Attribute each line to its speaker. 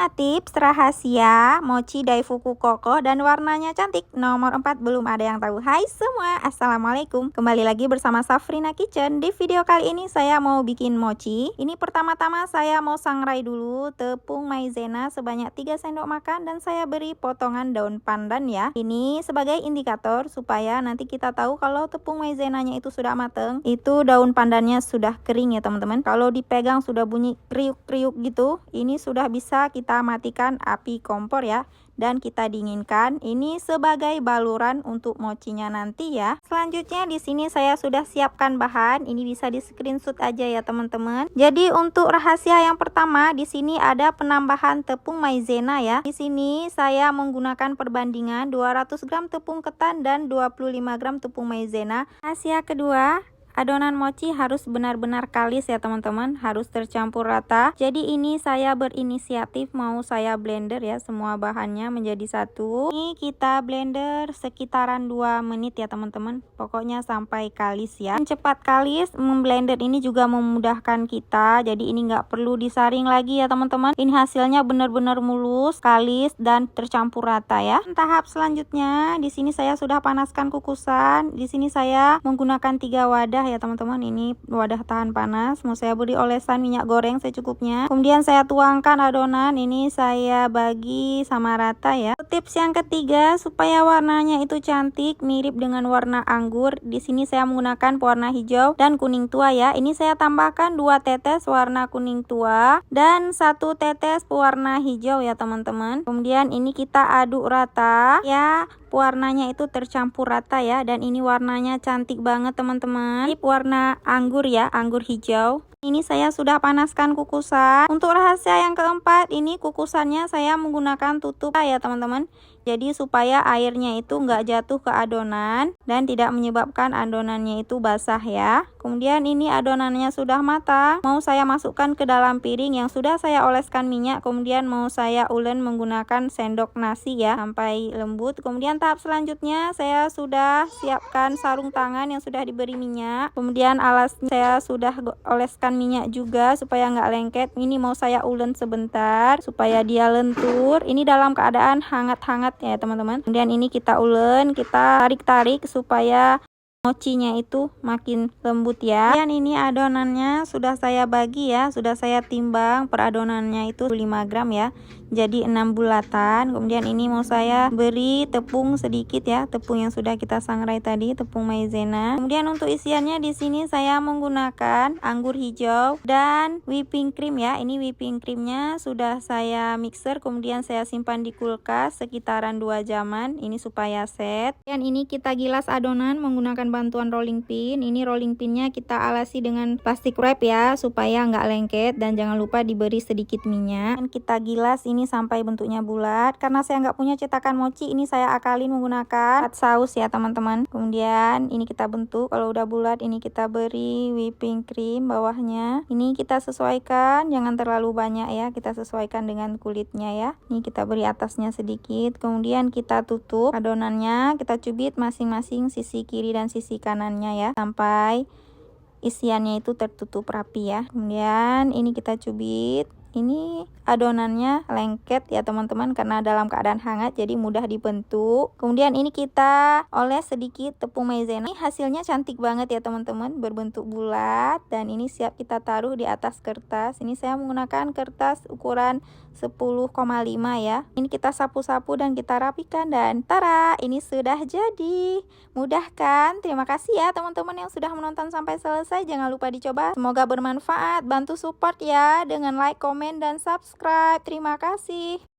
Speaker 1: 5 tips rahasia mochi Daifuku kokoh dan warnanya cantik. Nomor 4 belum ada yang tahu. Hai semua, assalamualaikum. Kembali lagi bersama Safrina Kitchen. Di video kali ini saya mau bikin mochi. Ini pertama-tama saya mau sangrai dulu tepung maizena sebanyak 3 sendok makan dan saya beri potongan daun pandan ya. Ini sebagai indikator supaya nanti kita tahu kalau tepung maizenanya itu sudah mateng, itu daun pandannya sudah kering ya teman-teman. Kalau dipegang sudah bunyi kriuk-kriuk gitu, ini sudah bisa kita matikan api kompor ya, dan kita dinginkan. Ini sebagai baluran untuk mochinya nanti ya. Selanjutnya di sini saya sudah siapkan bahan. Ini bisa di screenshot aja ya teman-teman. Jadi untuk rahasia yang pertama di sini ada penambahan tepung maizena ya. Di sini saya menggunakan perbandingan 200 gram tepung ketan dan 25 gram tepung maizena. Rahasia kedua, adonan mochi harus benar-benar kalis ya teman-teman, harus tercampur rata. Jadi ini saya berinisiatif mau saya blender ya semua bahannya menjadi satu. Ini kita blender sekitaran 2 menit ya teman-teman, pokoknya sampai kalis ya. Cepat kalis, memblender ini juga memudahkan kita, jadi ini nggak perlu disaring lagi ya teman-teman. Ini hasilnya benar-benar mulus, kalis dan tercampur rata ya. Tahap selanjutnya di sini saya sudah panaskan kukusan. Di sini saya menggunakan 3 wadah ya teman-teman. Ini wadah tahan panas, mau saya beri olesan minyak goreng secukupnya. Kemudian saya tuangkan adonan, ini saya bagi sama rata ya. Tips yang ketiga supaya warnanya itu cantik mirip dengan warna anggur. Di sini saya menggunakan pewarna hijau dan kuning tua ya. Ini saya tambahkan 2 tetes warna kuning tua dan 1 tetes pewarna hijau ya teman-teman. Kemudian ini kita aduk rata ya, warnanya itu tercampur rata ya, dan ini warnanya cantik banget teman-teman. Ini warna anggur ya, anggur hijau. Ini saya sudah panaskan kukusan. Untuk rahasia yang keempat, ini kukusannya saya menggunakan tutup ya teman-teman. Jadi supaya airnya itu nggak jatuh ke adonan dan tidak menyebabkan adonannya itu basah ya. Kemudian ini adonannya sudah matang, mau saya masukkan ke dalam piring yang sudah saya oleskan minyak. Kemudian mau saya ulen menggunakan sendok nasi ya sampai lembut. Kemudian tahap selanjutnya saya sudah siapkan sarung tangan yang sudah diberi minyak. Kemudian alas saya sudah oleskan minyak juga supaya nggak lengket. Ini mau saya ulen sebentar supaya dia lentur. Ini dalam keadaan hangat-hangat ya teman-teman. Kemudian ini kita ulen, kita tarik-tarik supaya mochinya itu makin lembut ya. Dan ini adonannya sudah saya bagi ya, sudah saya timbang per adonannya itu 5 gram ya, jadi 6 bulatan. Kemudian ini mau saya beri tepung sedikit ya, tepung yang sudah kita sangrai tadi, tepung maizena. Kemudian untuk isiannya di sini saya menggunakan anggur hijau dan whipping cream ya. Ini whipping creamnya sudah saya mixer, kemudian saya simpan di kulkas sekitaran 2 jaman ini supaya set. Dan ini kita gilas adonan menggunakan bantuan rolling pin. Ini rolling pinnya kita alasi dengan plastik wrap ya supaya nggak lengket, dan jangan lupa diberi sedikit minyak. Dan kita gilas ini sampai bentuknya bulat. Karena saya nggak punya cetakan mochi, ini saya akalin menggunakan hot saus ya teman-teman. Kemudian ini kita bentuk, kalau udah bulat ini kita beri whipping cream bawahnya. Ini kita sesuaikan, jangan terlalu banyak ya, kita sesuaikan dengan kulitnya ya. Ini kita beri atasnya sedikit, kemudian kita tutup adonannya, kita cubit masing-masing sisi kiri dan sisi kanannya ya sampai isiannya itu tertutup rapi ya. Kemudian ini kita cubit. Ini adonannya lengket ya teman-teman karena dalam keadaan hangat, jadi mudah dibentuk. Kemudian ini kita oles sedikit tepung maizena. Ini hasilnya cantik banget ya teman-teman, berbentuk bulat, dan ini siap kita taruh di atas kertas. Ini saya menggunakan kertas ukuran 10,5 ya. Ini kita sapu-sapu dan kita rapikan, dan tara, ini sudah jadi. Mudah kan? Terima kasih ya teman-teman yang sudah menonton sampai selesai. Jangan lupa dicoba, semoga bermanfaat. Bantu support ya dengan like, komen dan subscribe. Terima kasih.